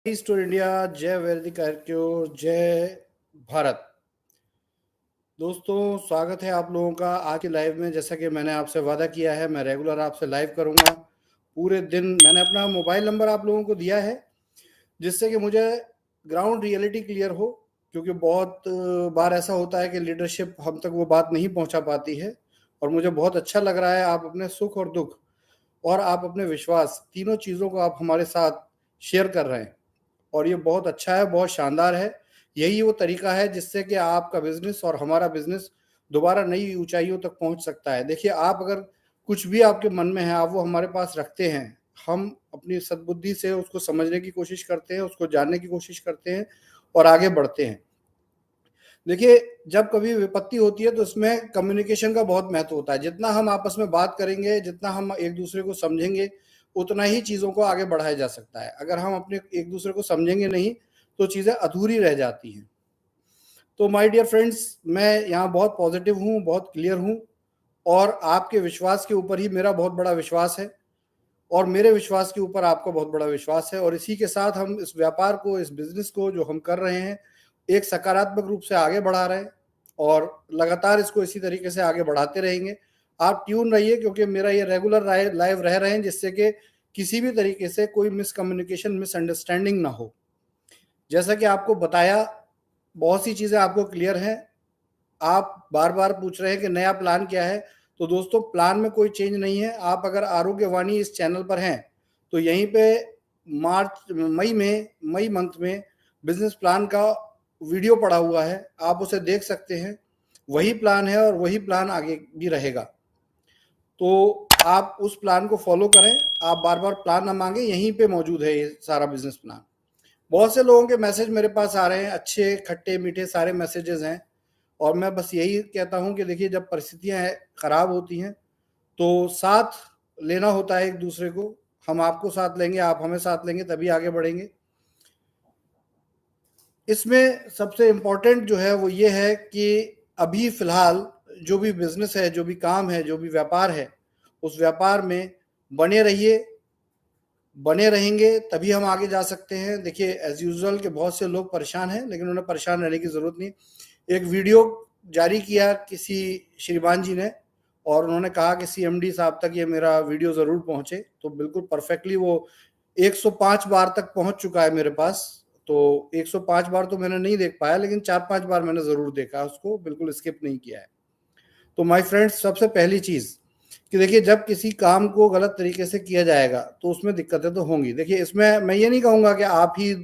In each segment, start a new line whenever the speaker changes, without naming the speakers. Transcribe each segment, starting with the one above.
Store India, जय वैदिक आर्क्यो, जय भारत। दोस्तों, स्वागत है आप लोगों का आज की लाइव में। जैसा कि मैंने आपसे वादा किया है, मैं रेगुलर आपसे लाइव करूंगा पूरे दिन। मैंने अपना मोबाइल नंबर आप लोगों को दिया है जिससे कि मुझे ग्राउंड रियलिटी क्लियर हो, क्योंकि बहुत बार ऐसा होता है कि लीडरशिप हम तक वो बात नहीं पहुंचा पाती है। और मुझे बहुत अच्छा लग रहा है आप अपने सुख और दुख और आप अपने विश्वास, तीनों चीज़ों को आप हमारे साथ शेयर कर रहे हैं। और ये बहुत अच्छा है, बहुत शानदार है। यही वो तरीका है जिससे कि आपका बिजनेस और हमारा बिजनेस दोबारा नई ऊंचाइयों तक पहुंच सकता है। देखिए, आप अगर कुछ भी आपके मन में है, आप वो हमारे पास रखते हैं, हम अपनी सद्बुद्धि से उसको समझने की कोशिश करते हैं, उसको जानने की कोशिश करते हैं और आगे बढ़ते हैं। देखिए, जब कभी विपत्ति होती है तो उसमें कम्युनिकेशन का बहुत महत्व होता है। जितना हम आपस में बात करेंगे, जितना हम एक दूसरे को समझेंगे, उतना ही चीज़ों को आगे बढ़ाया जा सकता है। अगर हम अपने एक दूसरे को समझेंगे नहीं तो चीज़ें अधूरी रह जाती हैं। तो माय डियर फ्रेंड्स, मैं यहाँ बहुत पॉजिटिव हूँ, बहुत क्लियर हूँ और आपके विश्वास के ऊपर ही मेरा बहुत बड़ा विश्वास है और मेरे विश्वास के ऊपर आपका बहुत बड़ा विश्वास है। और इसी के साथ हम इस व्यापार को, इस बिजनेस को जो हम कर रहे हैं, एक सकारात्मक रूप से आगे बढ़ा रहे हैं और लगातार इसको इसी तरीके से आगे बढ़ाते रहेंगे। आप ट्यून रहिए, क्योंकि मेरा ये रेगुलर लाइव रह रहे हैं जिससे कि किसी भी तरीके से कोई मिसकम्युनिकेशन, मिसअंडरस्टैंडिंग ना हो। जैसा कि आपको बताया, बहुत सी चीज़ें आपको क्लियर हैं। आप बार बार पूछ रहे हैं कि नया प्लान क्या है। तो दोस्तों, प्लान में कोई चेंज नहीं है। आप अगर आरोग्यवाणी इस चैनल पर हैं तो यहीं पे मई मंथ में बिजनेस प्लान का वीडियो पड़ा हुआ है, आप उसे देख सकते हैं। वही प्लान है और वही प्लान आगे भी रहेगा। तो आप उस प्लान को फॉलो करें, आप बार बार प्लान ना मांगे, यहीं पे मौजूद है ये सारा बिजनेस प्लान। बहुत से लोगों के मैसेज मेरे पास आ रहे हैं, अच्छे खट्टे मीठे सारे मैसेजेस हैं। और मैं बस यही कहता हूं कि देखिए, जब परिस्थितियां खराब होती हैं तो साथ लेना होता है एक दूसरे को। हम आपको साथ लेंगे, आप हमें साथ लेंगे, तभी आगे बढ़ेंगे। इसमें सबसे इम्पोर्टेंट जो है वो ये है कि अभी फिलहाल जो भी बिजनेस है, जो भी काम है, जो भी व्यापार है, उस व्यापार में बने रहिए। बने रहेंगे तभी हम आगे जा सकते हैं। देखिए, एज यूजुअल के बहुत से लोग परेशान हैं, लेकिन उन्हें परेशान रहने की जरूरत नहीं। एक वीडियो जारी किया किसी श्रीमान जी ने और उन्होंने कहा कि सीएमडी साहब तक ये मेरा वीडियो जरूर पहुंचे। तो बिल्कुल परफेक्टली वो 105 बार तक पहुंच चुका है मेरे पास। तो 105 बार तो मैंने नहीं देख पाया, लेकिन 4-5 बार मैंने जरूर देखा उसको, बिल्कुल स्किप नहीं किया है। तो माय फ्रेंड्स, सबसे पहली चीज कि देखिए, जब किसी काम को गलत तरीके से किया जाएगा तो उसमें दिक्कतें तो होंगी। देखिए, इसमें मैं ये नहीं कहूंगा कि आप ही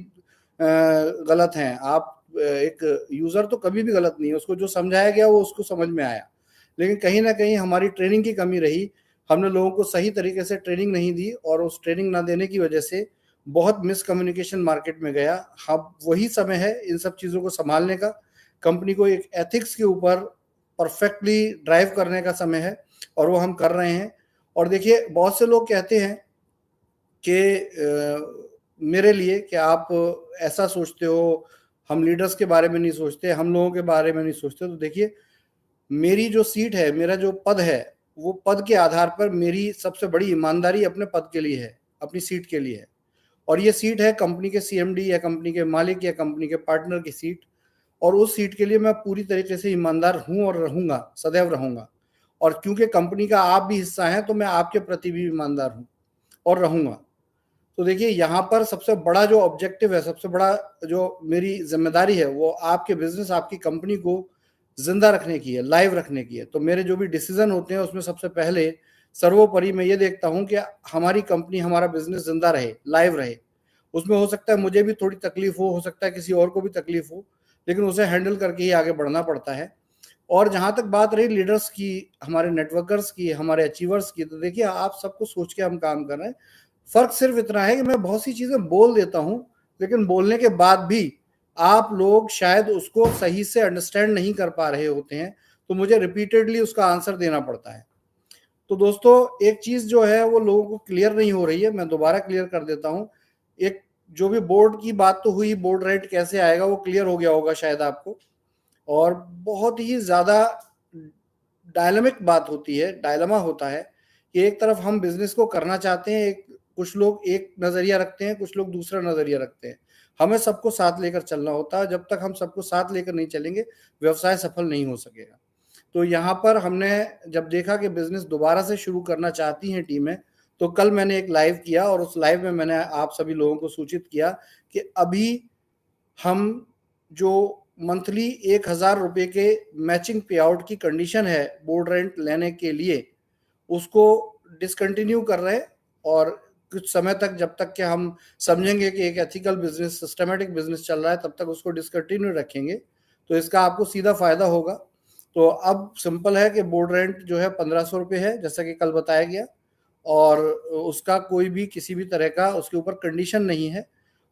गलत हैं। आप एक यूजर तो कभी भी गलत नहीं है, उसको जो समझाया गया वो उसको समझ में आया। लेकिन कहीं ना कहीं हमारी ट्रेनिंग की कमी रही, हमने लोगों को सही तरीके से ट्रेनिंग नहीं दी और उस ट्रेनिंग ना देने की वजह से बहुत मिसकम्युनिकेशन मार्केट में गया। अब वही समय है इन सब चीज़ों को संभालने का, कंपनी को एक एथिक्स के ऊपर परफेक्टली ड्राइव करने का समय है और वो हम कर रहे हैं। और देखिए, बहुत से लोग कहते हैं कि मेरे लिए कि आप ऐसा सोचते हो, हम लीडर्स के बारे में नहीं सोचते, हम लोगों के बारे में नहीं सोचते। तो देखिए, मेरी जो सीट है, मेरा जो पद है, वो पद के आधार पर मेरी सबसे बड़ी ईमानदारी अपने पद के लिए है, अपनी सीट के लिए है। और ये सीट है कंपनी के सीएमडी या कंपनी के मालिक या कंपनी के पार्टनर की सीट। और उस सीट के लिए मैं पूरी तरीके से ईमानदार हूं और रहूंगा, सदैव रहूंगा। और क्योंकि कंपनी का आप भी हिस्सा हैं तो मैं आपके प्रति भी ईमानदार हूं और रहूंगा। तो देखिए, यहाँ पर सबसे बड़ा जो ऑब्जेक्टिव है, सबसे बड़ा जो मेरी जिम्मेदारी है, वो आपके बिजनेस, आपकी कंपनी को जिंदा रखने की है, लाइव रखने की है। तो मेरे जो भी डिसीजन होते हैं उसमें सबसे पहले सर्वोपरि मैं ये देखता हूँ कि हमारी कंपनी, हमारा बिजनेस जिंदा रहे, लाइव रहे। उसमें हो सकता है मुझे भी थोड़ी तकलीफ हो सकता है किसी और को भी तकलीफ हो, लेकिन उसे हैंडल करके ही आगे बढ़ना पड़ता है। और जहां तक बात रही लीडर्स की, हमारे नेटवर्कर्स की, हमारे अचीवर्स की, तो देखिए, आप सबको सोच के हम काम कर रहे हैं। फर्क सिर्फ इतना है कि मैं बहुत सी चीजें बोल देता हूं, लेकिन बोलने के बाद भी आप लोग शायद उसको सही से अंडरस्टैंड नहीं कर पा रहे होते हैं, तो मुझे रिपीटेडली उसका आंसर देना पड़ता है। तो दोस्तों, एक चीज जो है वो लोगों को क्लियर नहीं हो रही है, मैं दोबारा क्लियर कर देता हूं। एक जो भी बोर्ड की बात तो हुई, बोर्ड रेट कैसे आएगा वो क्लियर हो गया होगा शायद आपको। और बहुत ही ज्यादा डायनामिक बात होती है, डायलमा होता है कि एक तरफ हम बिजनेस को करना चाहते हैं, एक कुछ लोग एक नजरिया रखते हैं, कुछ लोग दूसरा नजरिया रखते हैं। हमें सबको साथ लेकर चलना होता है। जब तक हम सबको साथ लेकर नहीं चलेंगे, व्यवसाय सफल नहीं हो सकेगा। तो यहाँ पर हमने जब देखा कि बिजनेस दोबारा से शुरू करना चाहती हैं टीमें, तो कल मैंने एक लाइव किया और उस लाइव में मैंने आप सभी लोगों को सूचित किया कि अभी हम जो मंथली 1,000 रुपये के मैचिंग पे आउट की कंडीशन है बोर्ड रेंट लेने के लिए, उसको डिसकंटिन्यू कर रहे हैं। और कुछ समय तक, जब तक कि हम समझेंगे कि एक एथिकल बिजनेस, सिस्टमेटिक बिजनेस चल रहा है, तब तक उसको डिसकंटिन्यू रखेंगे। तो इसका आपको सीधा फायदा होगा। तो अब सिंपल है कि बोर्ड रेंट जो है 1,500 रुपये है, जैसा कि कल बताया गया, और उसका कोई भी किसी भी तरह का उसके ऊपर कंडीशन नहीं है।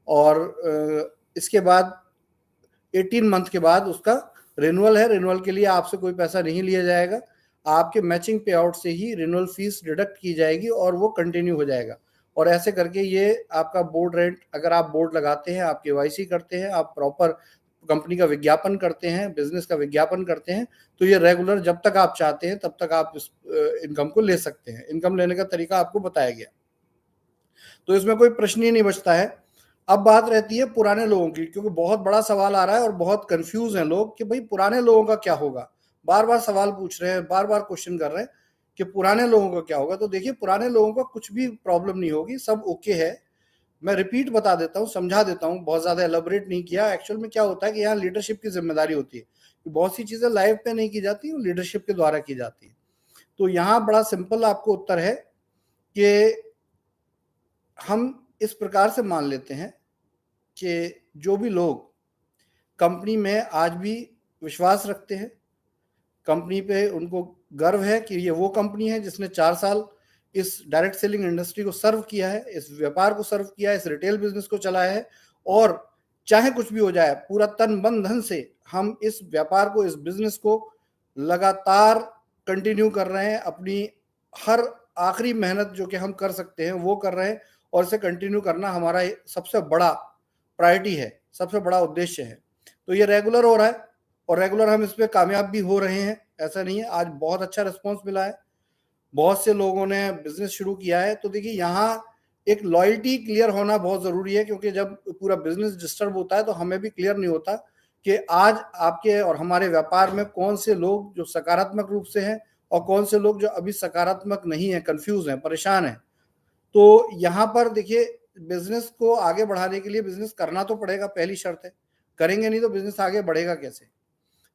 और इसके बाद 18 मंथ के बाद उसका रिन्यूअल है। रिन्यूअल के लिए आपसे कोई पैसा नहीं लिया जाएगा, आपके मैचिंग पे आउट से ही रिन्यूअल फीस डिडक्ट की जाएगी और वो कंटिन्यू हो जाएगा। और ऐसे करके ये आपका बोर्ड रेंट, अगर आप बोर्ड लगाते हैं, आप केवाईसी करते हैं, आप प्रॉपर कंपनी का विज्ञापन करते हैं, बिजनेस का विज्ञापन करते हैं, तो ये रेगुलर जब तक आप चाहते हैं तब तक आप इस इनकम को ले सकते हैं। इनकम लेने का तरीका आपको बताया गया, तो इसमें कोई प्रश्न ही नहीं बचता है। अब बात रहती है पुराने लोगों की, क्योंकि बहुत बड़ा सवाल आ रहा है और बहुत कंफ्यूज हैं लोग कि भाई पुराने लोगों का क्या होगा। बार बार सवाल पूछ रहे हैं, बार बार क्वेश्चन कर रहे हैं कि पुराने लोगों का क्या होगा। तो देखिए, पुराने लोगों का कुछ भी प्रॉब्लम नहीं होगी, सब ओके है। मैं रिपीट बता देता हूँ, समझा देता हूँ, बहुत ज्यादा एलोबरेट नहीं किया। एक्चुअल में क्या होता है कि यहाँ लीडरशिप की जिम्मेदारी होती है, बहुत सी चीजें लाइव पे नहीं की जाती, लीडरशिप के द्वारा की जाती है। तो यहाँ बड़ा सिंपल आपको उत्तर है कि हम इस प्रकार से मान लेते हैं कि जो भी लोग कंपनी में आज भी विश्वास रखते हैं, कंपनी पे उनको गर्व है कि ये वो कंपनी है जिसने 4 साल इस डायरेक्ट सेलिंग इंडस्ट्री को सर्व किया है, इस व्यापार को सर्व किया है, इस रिटेल बिजनेस को चलाया है, और चाहे कुछ भी हो जाए पूरा तन मन धन से हम इस व्यापार को, इस बिजनेस को लगातार कंटिन्यू कर रहे हैं। अपनी हर आखिरी मेहनत जो कि हम कर सकते हैं वो कर रहे हैं, और इसे कंटिन्यू करना हमारा सबसे बड़ा प्रायोरिटी है, सबसे बड़ा उद्देश्य है। तो ये रेगुलर हो रहा है और रेगुलर हम इस पे कामयाब भी हो रहे हैं, ऐसा नहीं है। आज बहुत अच्छा रिस्पॉन्स मिला है, बहुत से लोगों ने बिजनेस शुरू किया है। तो देखिए, यहाँ एक लॉयल्टी क्लियर होना बहुत जरूरी है, क्योंकि जब पूरा बिजनेस डिस्टर्ब होता है तो हमें भी क्लियर नहीं होता कि आज आपके और हमारे व्यापार में कौन से लोग जो सकारात्मक रूप से हैं और कौन से लोग जो अभी सकारात्मक नहीं है, कंफ्यूज हैं, परेशान हैं। तो यहाँ पर देखिए, बिजनेस को आगे बढ़ाने के लिए बिजनेस करना तो पड़ेगा, पहली शर्त है। करेंगे नहीं तो बिजनेस आगे बढ़ेगा कैसे।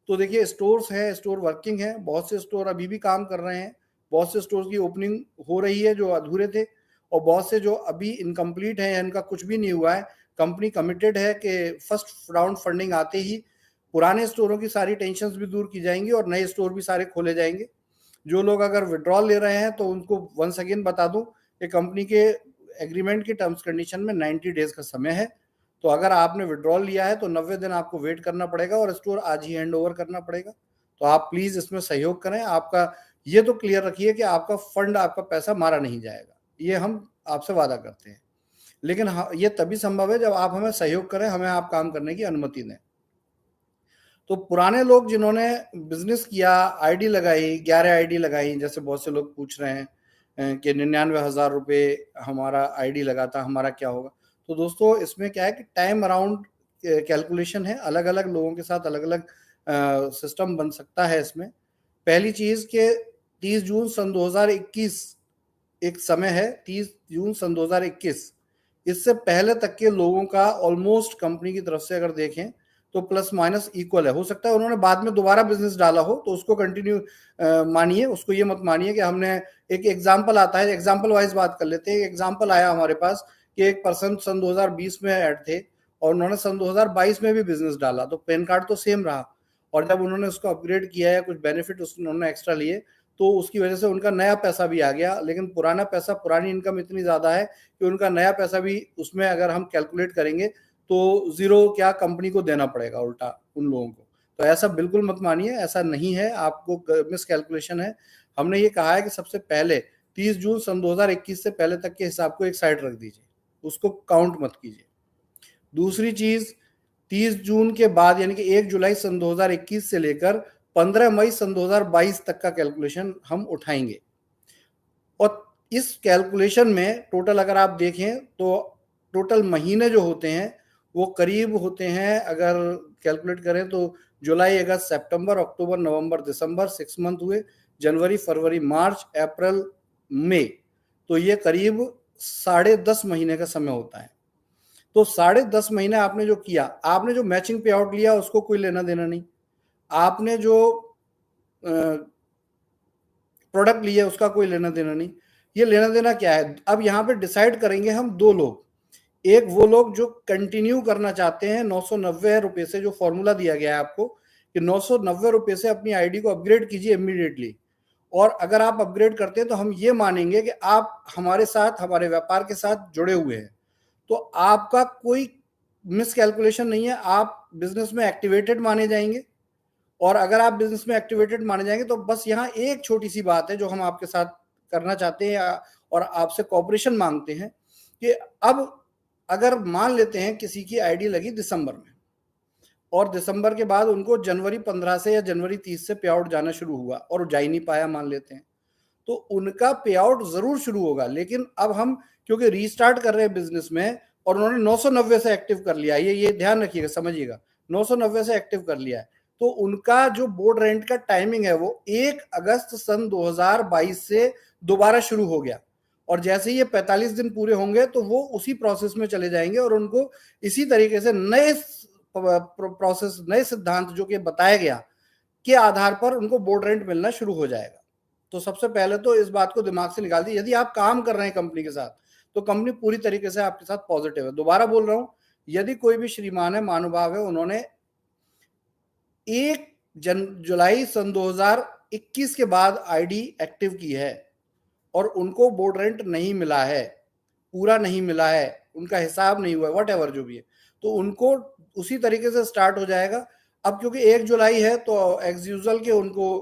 तो देखिए, स्टोर्स हैं, स्टोर वर्किंग है, बहुत से स्टोर अभी भी काम कर रहे हैं, बहुत से स्टोर की ओपनिंग हो रही है जो अधूरे थे, और बहुत से जो अभी इनकम्प्लीट है, इनका कुछ भी नहीं हुआ है। कंपनी कमिटेड है कि फर्स्ट राउंड फंडिंग आते ही पुराने स्टोरों की सारी टेंशन भी दूर की जाएंगी और नए स्टोर भी सारे खोले जाएंगे। जो लोग अगर विड्रॉल ले रहे हैं तो उनको वंस अगेन बता दूं कि कंपनी के एग्रीमेंट की टर्म्स कंडीशन में 90 डेज का समय है। तो अगर आपने विड्रॉल लिया है तो 90 दिन आपको वेट करना पड़ेगा और स्टोर आज ही हैंड ओवर करना पड़ेगा। तो आप प्लीज इसमें सहयोग करें। आपका ये तो क्लियर रखिए कि आपका फंड, आपका पैसा मारा नहीं जाएगा, ये हम आपसे वादा करते हैं। लेकिन ये तभी संभव है जब आप हमें सहयोग करें, हमें आप काम करने की अनुमति दें। तो पुराने लोग जिन्होंने बिजनेस किया, आईडी लगाई, 11 आईडी लगाई, जैसे बहुत से लोग पूछ रहे हैं कि 99,000 रुपये हमारा आईडी लगा था, हमारा क्या होगा। तो दोस्तों, इसमें क्या है कि टाइम अराउंड कैलकुलेशन है, अलग अलग लोगों के साथ अलग अलग सिस्टम बन सकता है इसमें। पहली चीज के 30 जून सन 2021 एक समय है, 30 जून सन 2021, इससे पहले तक के लोगों का ऑलमोस्ट कंपनी की तरफ से अगर देखें तो प्लस माइनस इक्वल है। हो सकता है उन्होंने बाद में दोबारा बिजनेस डाला हो, तो उसको कंटिन्यू मानिए, उसको ये मत मानिए कि हमने, एक एग्जांपल आता है, एग्जांपल वाइज बात कर लेते हैं। एक एग्जांपल आया हमारे पास कि एक पर्सन सन 2020 में ऐड थे और उन्होंने सन 2022 में भी बिजनेस डाला, तो पैन कार्ड तो सेम रहा, और जब उन्होंने उसको अपग्रेड किया है, कुछ बेनिफिट उन्होंने एक्स्ट्रा लिए, तो उसकी वजह से उनका नया पैसा भी आ गया। लेकिन पुराना पैसा, पुरानी इनकम इतनी ज्यादा है कि उनका नया पैसा भी उसमें अगर हम कैलकुलेट करेंगे तो जीरो क्या कंपनी को देना पड़ेगा उल्टा उन लोगों को। तो ऐसा बिल्कुल मत मानिए, ऐसा नहीं है, आपको मिस कैलकुलेशन है। हमने ये कहा है कि सबसे पहले 30 जून सन 2021 से पहले तक के हिसाब को एक साइड रख दीजिए, उसको काउंट मत कीजिए। दूसरी चीज, 30 जून के बाद यानी कि 1 जुलाई सन 2021 से लेकर 15 मई सन 2022 तक का कैलकुलेशन हम उठाएंगे। और इस कैलकुलेशन में टोटल अगर आप देखें तो टोटल महीने जो होते हैं वो करीब होते हैं, अगर कैलकुलेट करें तो जुलाई, अगस्त, सितंबर, अक्टूबर, नवंबर, दिसंबर 6 मंथ हुए, जनवरी, फरवरी, मार्च, अप्रैल, मई, तो ये करीब 10.5 महीने का समय होता है। तो 10.5 महीने आपने जो किया, आपने जो मैचिंग पे आउट लिया उसको कोई लेना देना नहीं, आपने जो प्रोडक्ट लिया उसका कोई लेना देना नहीं। ये लेना देना क्या है, अब यहाँ पे डिसाइड करेंगे हम दो लोग, एक वो लोग जो कंटिन्यू करना चाहते हैं 990 रुपए से, जो फॉर्मूला दिया गया है आपको कि 990 रुपए से अपनी आईडी को अपग्रेड कीजिए इमीडिएटली, और अगर आप अपग्रेड करते हैं तो हम ये मानेंगे कि आप हमारे साथ, हमारे व्यापार के साथ जुड़े हुए हैं, तो आपका कोई मिस कैलकुलेशन नहीं है, आप बिजनेस में एक्टिवेटेड माने जाएंगे। और अगर आप बिजनेस में एक्टिवेटेड माने जाएंगे तो बस यहाँ एक छोटी सी बात है जो हम आपके साथ करना चाहते हैं और आपसे कोऑपरेशन मांगते हैं कि अब अगर मान लेते हैं किसी की आईडी लगी दिसंबर में और दिसंबर के बाद उनको जनवरी 15 से या जनवरी 30 से पे आउट जाना शुरू हुआ और जा ही नहीं पाया मान लेते हैं, तो उनका पे आउट जरूर शुरू होगा, लेकिन अब हम क्योंकि रीस्टार्ट कर रहे हैं बिजनेस में और उन्होंने 990 से एक्टिव कर लिया, ये ध्यान रखिएगा, समझिएगा, 990 से एक्टिव कर लिया है, तो उनका जो बोर्ड रेंट का टाइमिंग है वो 1 अगस्त सन 2022 से दोबारा शुरू हो गया, और जैसे ही ये 45 दिन पूरे होंगे तो वो उसी प्रोसेस में चले जाएंगे और उनको इसी तरीके से नए प्रोसेस, नए सिद्धांत जो कि बताया गया के आधार पर उनको बोर्ड रेंट मिलना शुरू हो जाएगा। तो सबसे पहले तो इस बात को दिमाग से निकाल दी, यदि आप काम कर रहे हैं कंपनी के साथ तो कंपनी पूरी तरीके से आपके साथ पॉजिटिव है। दोबारा बोल रहा हूं, यदि कोई भी श्रीमान है, महानुभाव है, उन्होंने 1 जुलाई सन 2021 के बाद आईडी एक्टिव की है और उनको बोर्ड रेंट नहीं मिला है, पूरा नहीं मिला है, उनका हिसाब नहीं हुआ है, वट एवर जो भी है, तो उनको उसी तरीके से स्टार्ट हो जाएगा। अब क्योंकि 1 जुलाई है तो एज यूजुअल के उनको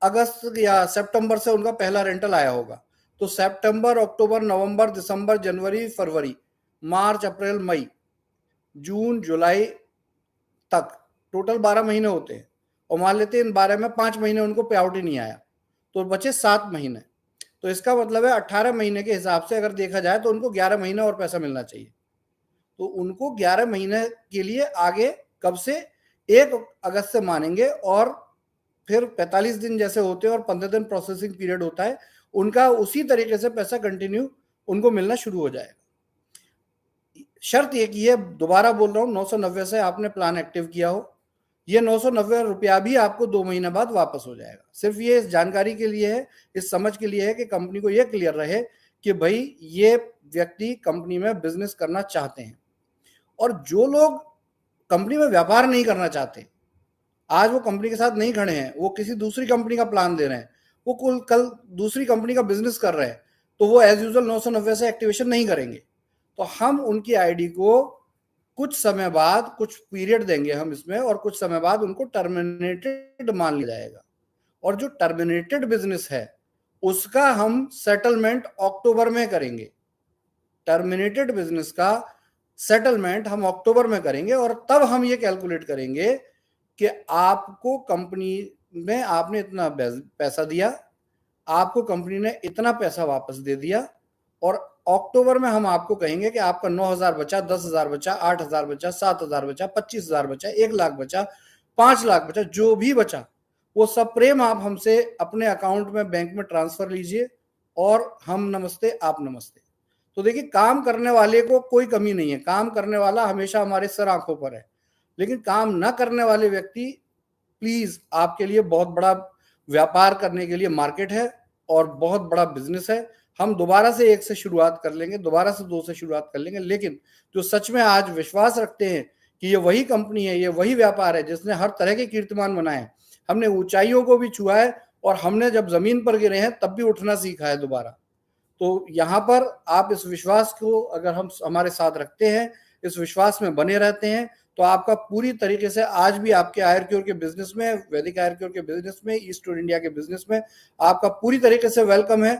अगस्त या सितंबर से उनका पहला रेंटल आया होगा, तो सितंबर, अक्टूबर, नवंबर, दिसंबर, जनवरी, फरवरी, मार्च, अप्रैल, मई, जून, जुलाई तक टोटल 12 महीने होते हैं, और मान लेते हैं इन 12 में 5 महीने उनको पे आउट ही नहीं आया, तो बचे 7 महीने, तो इसका मतलब है 18 महीने के हिसाब से अगर देखा जाए तो उनको 11 महीने और पैसा मिलना चाहिए। तो उनको 11 महीने के लिए आगे कब से 1 अगस्त से मानेंगे, और फिर 45 दिन जैसे होते हैं और 15 दिन प्रोसेसिंग पीरियड होता है, उनका उसी तरीके से पैसा कंटिन्यू उनको मिलना शुरू हो जाएगा। शर्त एक ही है, दोबारा बोल रहा हूँ, 990 से आपने प्लान एक्टिव किया हो, ये 990 रुपया भी आपको 2 महीने बाद वापस हो जाएगा। सिर्फ ये इस जानकारी के लिए है, इस समझ के लिए है कि कंपनी को ये क्लियर रहे कि भाई ये व्यक्ति कंपनी में बिजनेस करना चाहते हैं। और जो लोग कंपनी में व्यापार नहीं करना चाहते, आज वो कंपनी के साथ नहीं खड़े हैं, वो किसी दूसरी कंपनी का प्लान दे रहे हैं, वो कल दूसरी कंपनी का बिजनेस कर रहे हैं, तो वो एज यूजुअल 990 से एक्टिवेशन नहीं करेंगे, तो हम उनकी आईडी को कुछ समय बाद, कुछ पीरियड देंगे हम इसमें, और कुछ समय बाद उनको टर्मिनेटेड मान लिया जाएगा, और जो टर्मिनेटेड बिजनेस है उसका हम सेटलमेंट अक्टूबर में करेंगे। टर्मिनेटेड बिजनेस का सेटलमेंट हम अक्टूबर में करेंगे, और तब हम ये कैलकुलेट करेंगे कि आपको कंपनी में आपने इतना पैसा दिया, आपको कंपनी ने इतना पैसा वापस दे दिया, और अक्टूबर में हम आपको कहेंगे कि आपका 9,000 बचा, 10,000 बचा, 8,000 बचा, 7,000 बचा, 25,000 बचा, 1 लाख बचा, 5 लाख बचा, जो भी बचा वो सब प्रेम आप हमसे अपने अकाउंट में बैंक में ट्रांसफर लीजिए, और हम नमस्ते आप नमस्ते। तो देखिए, काम करने वाले को कोई कमी नहीं है, काम करने वाला हमेशा हमारे सर आंखों पर है, लेकिन काम ना करने वाले व्यक्ति, प्लीज आपके लिए बहुत बड़ा व्यापार करने के लिए मार्केट है और बहुत बड़ा बिजनेस है। हम दोबारा से 1 से शुरुआत कर लेंगे, दोबारा से 2 से शुरुआत कर लेंगे, लेकिन जो सच में आज विश्वास रखते हैं कि ये वही कंपनी है, ये वही व्यापार है जिसने हर तरह के कीर्तिमान बनाए, हमने ऊंचाइयों को भी छुआ है और हमने जब जमीन पर गिरे हैं तब भी उठना सीखा है दोबारा। तो यहाँ पर आप इस विश्वास को अगर हम हमारे साथ रखते हैं, इस विश्वास में बने रहते हैं, तो आपका पूरी तरीके से आज भी आपके आयुर्क्योर के बिजनेस में, वैदिक आयुर्क्योर के बिजनेस में, ईस्ट इंडिया के बिजनेस में आपका पूरी तरीके से वेलकम है।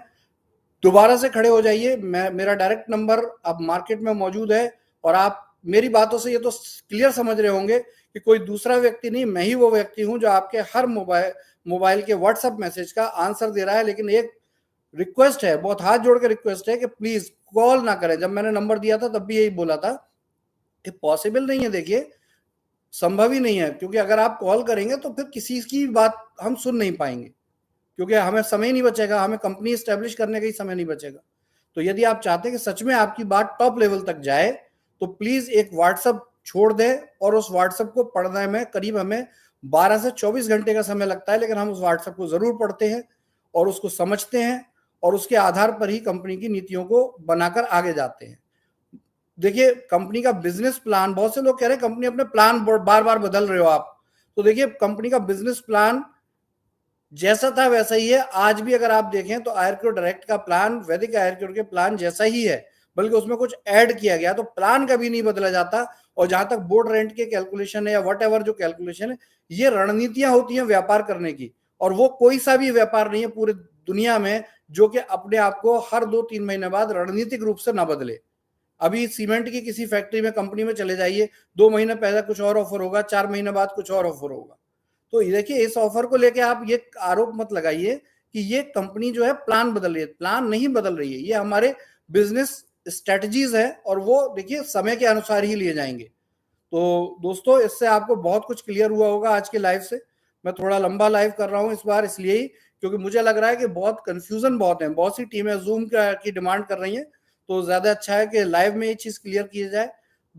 दोबारा से खड़े हो जाइए, मेरा डायरेक्ट नंबर अब मार्केट में मौजूद है, और आप मेरी बातों से ये तो क्लियर समझ रहे होंगे कि कोई दूसरा व्यक्ति नहीं, मैं ही वो व्यक्ति हूं जो आपके हर मोबाइल के व्हाट्सएप मैसेज का आंसर दे रहा है। लेकिन एक रिक्वेस्ट है, बहुत हाथ जोड़ के रिक्वेस्ट है कि प्लीज कॉल ना करें। जब मैंने नंबर दिया था तब भी यही बोला था ये पॉसिबल नहीं है, देखिए संभव ही नहीं है, क्योंकि अगर आप कॉल करेंगे तो फिर किसी की बात हम सुन नहीं पाएंगे, क्योंकि हमें समय नहीं बचेगा, हमें कंपनी एस्टेब्लिश करने का ही समय नहीं बचेगा। तो यदि आप चाहते हैं कि सच में आपकी बात टॉप लेवल तक जाए, तो प्लीज एक व्हाट्सएप छोड़ दें, और उस व्हाट्सएप को पढ़ने में करीब हमें 12 से 24 घंटे का समय लगता है, लेकिन हम उस व्हाट्सएप को जरूर पढ़ते हैं और उसको समझते हैं, और उसके आधार पर ही कंपनी की नीतियों को बनाकर आगे जाते हैं। देखिए कंपनी का बिजनेस प्लान, बहुत से लोग कह रहे हैं कंपनी अपने प्लान बार बार बदल रहे हो आप, तो देखिए कंपनी का बिजनेस प्लान जैसा था वैसा ही है। आज भी अगर आप देखें तो आयरक्यू डायरेक्ट का प्लान वैदिक आयरक्यू के प्लान जैसा ही है, बल्कि उसमें कुछ ऐड किया गया, तो प्लान कभी नहीं बदला जाता। और जहां तक बोर्ड रेंट के कैलकुलेशन है या वट एवर जो कैलकुलेशन है, ये रणनीतियां होती हैं व्यापार करने की, और वो कोई सा भी व्यापार नहीं है पूरे दुनिया में जो कि अपने आप को हर 2-3 महीने बाद रणनीतिक रूप से ना बदले। अभी सीमेंट की किसी फैक्ट्री में कंपनी में चले जाइए, 2 महीने पहले कुछ और ऑफर होगा, 4 महीने बाद कुछ और ऑफर होगा। तो देखिए इस ऑफर को लेके आप ये आरोप मत लगाइए कि ये कंपनी जो है प्लान बदल रही है, प्लान नहीं बदल रही है, ये हमारे बिजनेस स्ट्रेटजीज है, और वो देखिए समय के अनुसार ही लिए जाएंगे। तो दोस्तों इससे आपको बहुत कुछ क्लियर हुआ होगा आज के लाइव से। मैं थोड़ा लंबा लाइव कर रहा हूं इस बार इसलिए ही क्योंकि मुझे लग रहा है कि बहुत कंफ्यूजन बहुत है, बहुत सी टीमें जूम की डिमांड कर रही हैं, तो ज्यादा अच्छा है कि लाइव में ये चीज क्लियर की जाए।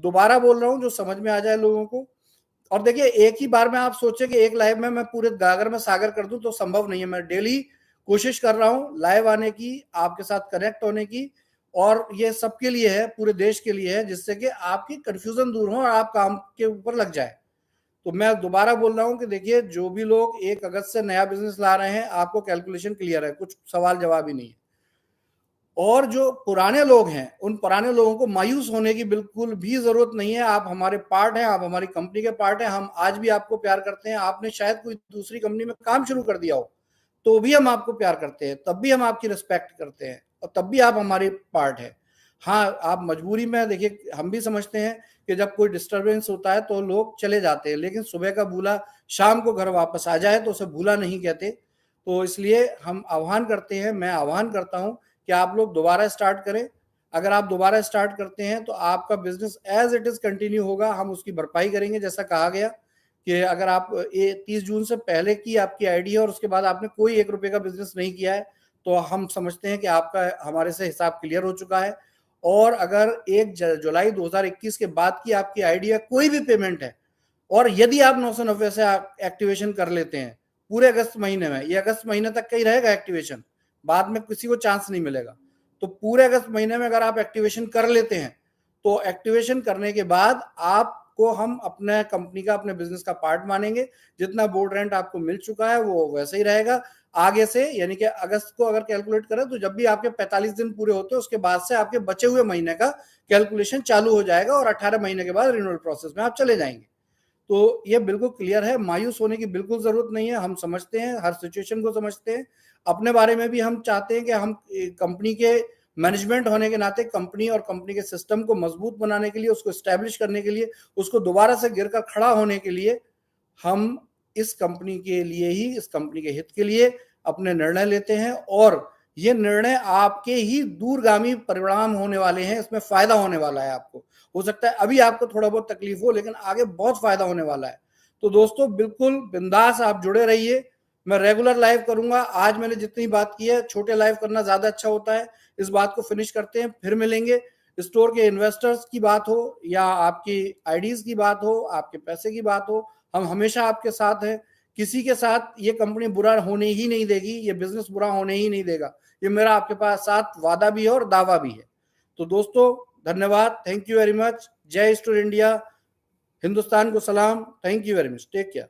दोबारा बोल रहा हूँ जो समझ में आ जाए लोगों को। और देखिए एक ही बार में आप सोचे कि एक लाइव में मैं पूरे गागर में सागर कर दूं तो संभव नहीं है। मैं डेली कोशिश कर रहा हूं लाइव आने की, आपके साथ कनेक्ट होने की, और ये सबके लिए है, पूरे देश के लिए है, जिससे कि आपकी कंफ्यूजन दूर हो और आप काम के ऊपर लग जाए। तो मैं दोबारा बोल रहा हूं कि देखिए जो भी लोग 1 अगस्त से नया बिजनेस ला रहे हैं, आपको कैलकुलेशन क्लियर है, कुछ सवाल जवाब ही नहीं है। और जो पुराने लोग हैं, उन पुराने लोगों को मायूस होने की बिल्कुल भी जरूरत नहीं है। आप हमारे पार्ट हैं, आप हमारी कंपनी के पार्ट हैं, हम आज भी आपको प्यार करते हैं। आपने शायद कोई दूसरी कंपनी में काम शुरू कर दिया हो, तो भी हम आपको प्यार करते हैं, तब भी हम आपकी रिस्पेक्ट करते हैं, और तब भी आप हमारे पार्ट है। हाँ, आप मजबूरी में, देखिए हम भी समझते हैं कि जब कोई डिस्टरबेंस होता है तो लोग चले जाते हैं, लेकिन सुबह का भूला शाम को घर वापस आ जाए तो उसे भूला नहीं कहते। तो इसलिए हम आह्वान करते हैं, मैं आह्वान करता हूं कि आप लोग दोबारा स्टार्ट करें। अगर आप दोबारा स्टार्ट करते हैं तो आपका business as it is continue होगा, हम उसकी भरपाई करेंगे। जैसा कहा गया कि अगर आप 30 जून से पहले की आपकी आईडी है और उसके बाद आपने कोई 1 रुपए का बिजनेस नहीं किया है, तो हम समझते हैं कि आपका हमारे से हिसाब क्लियर हो चुका है। और अगर 1 जुलाई 2021 के बाद की आपकी आईडी है, कोई भी पेमेंट है, और यदि आप 990 से एक्टिवेशन कर लेते हैं पूरे अगस्त महीने में, ये अगस्त महीने तक का ही रहेगा एक्टिवेशन, बाद में किसी को चांस नहीं मिलेगा। तो पूरे अगस्त महीने में अगर आप एक्टिवेशन कर लेते हैं, तो एक्टिवेशन करने के बाद आपको हम अपने कंपनी का, अपने बिजनेस का पार्ट मानेंगे। जितना बोर्ड रेंट आपको मिल चुका है वो वैसे ही रहेगा आगे से, यानी कि अगस्त को अगर कैलकुलेट करें तो जब भी आपके 45 दिन पूरे होते हैं उसके बाद से आपके बचे हुए महीने का कैलकुलेशन चालू हो जाएगा, और 18 महीने के बाद रिन्यूअल प्रोसेस में आप चले जाएंगे। तो ये बिल्कुल क्लियर है, मायूस होने की बिल्कुल जरूरत नहीं है। हम समझते हैं, हर सिचुएशन को समझते हैं। अपने बारे में भी हम चाहते हैं कि हम कंपनी के मैनेजमेंट होने के नाते कंपनी और कंपनी के सिस्टम को मजबूत बनाने के लिए, उसको स्टैब्लिश करने के लिए, उसको दोबारा से गिरकर खड़ा होने के लिए, हम इस कंपनी के लिए ही, इस कंपनी के हित के लिए अपने निर्णय लेते हैं। और ये निर्णय आपके ही दूरगामी परिणाम होने वाले हैं, इसमें फायदा होने वाला है आपको। हो सकता है अभी आपको थोड़ा बहुत तकलीफ हो, लेकिन आगे बहुत फायदा होने वाला है। तो दोस्तों बिल्कुल बिंदास आप जुड़े रहिए। मैं रेगुलर लाइव करूंगा। आज मैंने जितनी बात की है, छोटे लाइव करना ज्यादा अच्छा होता है। इस बात को फिनिश करते हैं, फिर मिलेंगे। स्टोर के इन्वेस्टर्स की बात हो या आपकी आईडीज की बात हो, आपके पैसे की बात हो, हम हमेशा आपके साथ हैं। किसी के साथ ये कंपनी बुरा होने ही नहीं देगी, ये बिजनेस बुरा होने ही नहीं देगा। ये मेरा आपके पास साथ वादा भी है और दावा भी है। तो दोस्तों धन्यवाद, थैंक यू वेरी मच। जय स्टोर इंडिया, हिंदुस्तान को सलाम, thank you very much, take care.